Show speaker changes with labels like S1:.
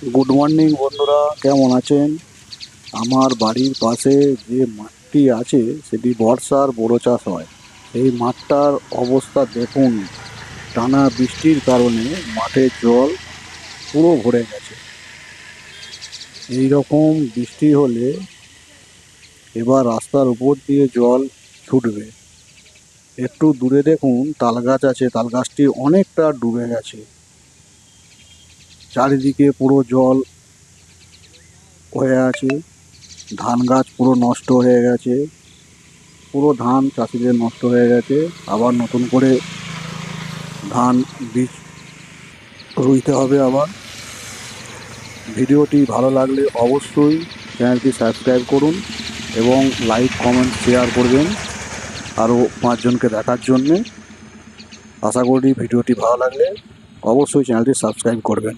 S1: Good morning বন্ধুরা, কেমন আছেন? আমার বাড়ির পাশে যে মাঠটি আছে সেটি বর্ষার বোরো চাষ হয়। সেই মাঠটার অবস্থা দেখুন, টানা বৃষ্টির কারণে মাঠের জল পুরো ভরে গেছে। এই রকম বৃষ্টি হলে এবার রাস্তার উপর দিয়ে জল ছুটবে। একটু দূরে দেখুন তাল গাছ আছে, তাল গাছটি অনেকটা ডুবে গেছে। চারিদিকে পুরো জল হয়ে আছে। ধান গাছ পুরো নষ্ট হয়ে গেছে। পুরো ধান চাষিদের নষ্ট হয়ে গেছে। আবার নতুন করে ধান বীজ রুইতে হবে আবার। ভিডিওটি ভালো লাগলে অবশ্যই চ্যানেলটি সাবস্ক্রাইব করুন এবং লাইক কমেন্ট শেয়ার করবেন আরও 5 জনকে দেখার জন্যে। আশা করি ভিডিওটি ভালো লাগলে অবশ্যই চ্যানেলটি সাবস্ক্রাইব করবেন।